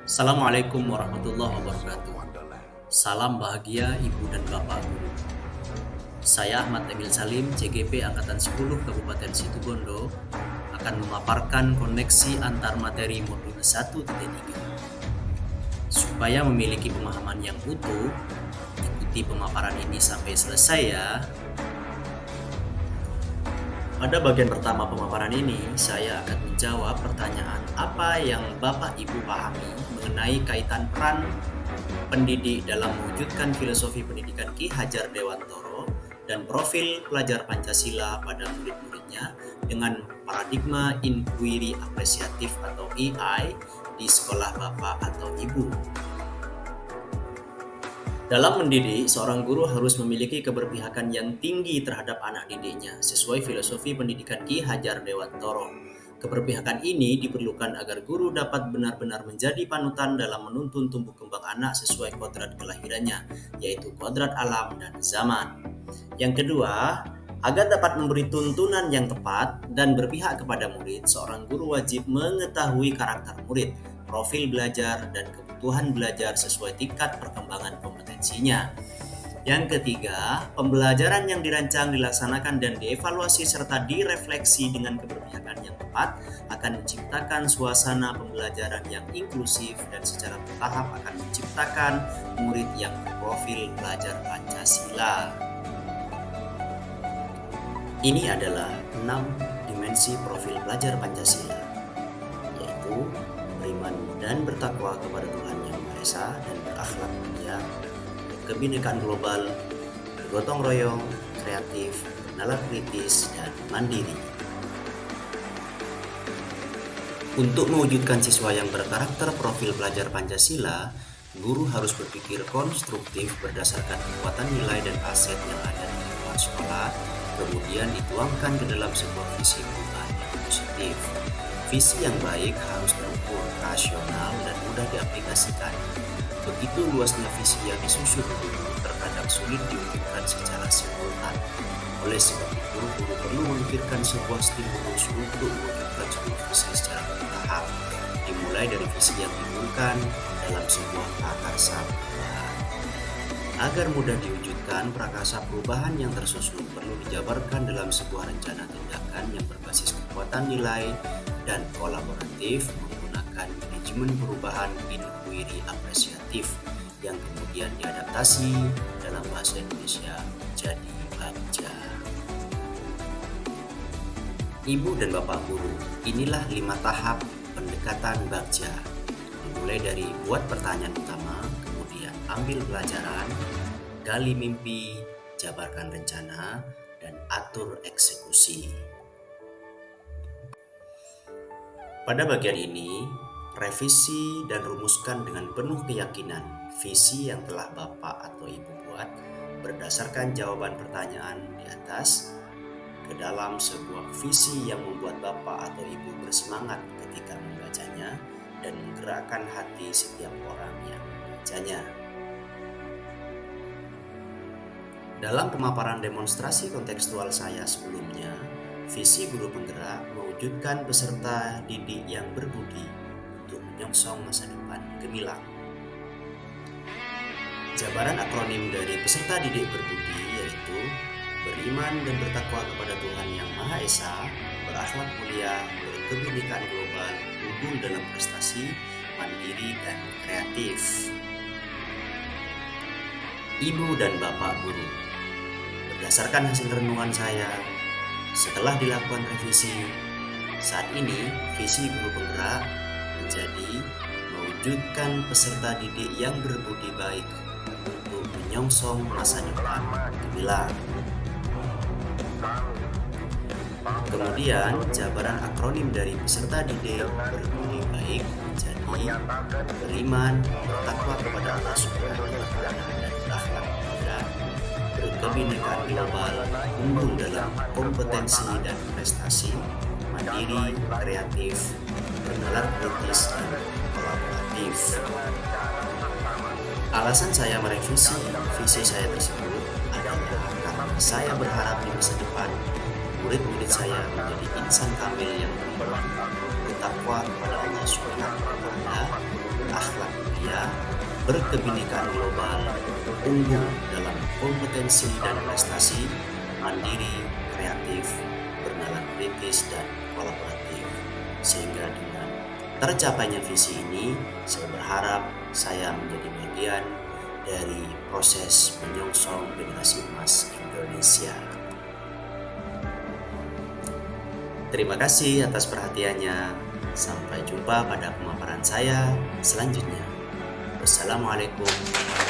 Assalamualaikum warahmatullahi wabarakatuh. Salam bahagia Ibu dan Bapak Guru. Saya Ahmad Emil Salim, CGP Angkatan 10 Kabupaten Situbondo, akan memaparkan koneksi antar materi modul 1.3. Supaya memiliki pemahaman yang utuh, ikuti pemaparan ini sampai selesai ya. Pada bagian pertama pemaparan ini, saya akan menjawab pertanyaan apa yang Bapak Ibu pahami mengenai kaitan peran pendidik dalam mewujudkan filosofi pendidikan Ki Hajar Dewantoro dan profil pelajar Pancasila pada murid-muridnya dengan paradigma inquiry apresiatif atau EI di sekolah Bapak atau Ibu. Dalam mendidik, seorang guru harus memiliki keberpihakan yang tinggi terhadap anak didiknya sesuai filosofi pendidikan Ki Hajar Dewantoro. Keberpihakan ini diperlukan agar guru dapat benar-benar menjadi panutan dalam menuntun tumbuh kembang anak sesuai kodrat kelahirannya, yaitu kodrat alam dan zaman. Yang kedua, agar dapat memberi tuntunan yang tepat dan berpihak kepada murid, seorang guru wajib mengetahui karakter murid, profil belajar, dan kebutuhan belajar sesuai tingkat perkembangan kompetensinya. Yang ketiga, pembelajaran yang dirancang, dilaksanakan, dan dievaluasi serta direfleksi dengan keberpihakan yang tepat akan menciptakan suasana pembelajaran yang inklusif dan secara bertahap akan menciptakan murid yang berprofil pelajar Pancasila. Ini adalah 6 dimensi profil pelajar Pancasila, yaitu beriman dan bertakwa kepada Tuhan Yang Maha Esa dan berakhlak mulia, kebinekaan global, bergotong royong, kreatif, nalar kritis, dan mandiri. Untuk mewujudkan siswa yang berkarakter profil pelajar Pancasila, guru harus berpikir konstruktif berdasarkan kekuatan nilai dan aset yang ada di lingkungan sekolah, kemudian dituangkan ke dalam sebuah visi perubahan yang positif. Visi yang baik harus terukur, rasional, dan mudah diaplikasikan. Begitu luasnya visi yang disusun guru terkadang sulit diwujudkan secara simultan. Oleh sebab itu, guru perlu memikirkan sebuah stimulus untuk mewujudkan sebuah visi secara bertahap, dimulai dari visi yang diumumkan dalam sebuah prakarsa perubahan. Agar mudah diwujudkan, prakarsa perubahan yang tersusun perlu dijabarkan dalam sebuah rencana tindakan yang berbasis kekuatan nilai dan kolaboratif menggunakan manajemen perubahan inquiry apresiatif yang kemudian diadaptasi dalam bahasa Indonesia menjadi BAGJA. Ibu dan Bapak Guru, inilah 5 tahap pendekatan BAGJA, dimulai dari buat pertanyaan utama, kemudian ambil pelajaran, gali mimpi, jabarkan rencana, dan atur eksekusi. Pada bagian ini, revisi dan rumuskan dengan penuh keyakinan visi yang telah Bapak atau Ibu buat berdasarkan jawaban pertanyaan di atas ke dalam sebuah visi yang membuat Bapak atau Ibu bersemangat ketika membacanya dan menggerakkan hati setiap orang yang membacanya. Dalam pemaparan demonstrasi kontekstual saya sebelumnya, visi guru penggerak mewujudkan peserta didik yang berbudi untuk menyongsong masa depan gemilang. Jabaran akronim dari peserta didik berbudi yaitu beriman dan bertakwa kepada Tuhan Yang Maha Esa, berakhlak mulia, berkebinekaan global, unggul dalam prestasi, mandiri, dan kreatif. Ibu dan Bapak Guru, berdasarkan hasil renungan saya, setelah dilakukan revisi, saat ini visi guru penggerak menjadi mewujudkan peserta didik yang berbudi baik untuk menyongsong masa depan gemilang. Kemudian, jabaran akronim dari peserta didik berbudi baik menjadi beriman, bertakwa kepada Allah Subhanahu wa Ta'ala, dan berakhlak mulia, berkebinekaan global, unggul dalam kompetensi dan prestasi, mandiri, kreatif, bernalar kritis, dan kolaboratif. Alasan saya merevisi visi saya tersebut adalah karena saya berharap di masa depan murid-murid saya menjadi insan kamil yang beriman, bertakwa kepada Allah Subhanahu wa Ta'ala, berakhlak mulia, berkebinekaan global, unggul dalam kompetensi dan prestasi, mandiri, kreatif, bernalar kritis dan kolaboratif. Sehingga dengan tercapainya visi ini, saya berharap saya menjadi bagian dari proses menyongsong generasi emas Indonesia. Terima kasih atas perhatiannya. Sampai jumpa pada pemaparan saya selanjutnya. Wassalamualaikum warahmatullahi wabarakatuh.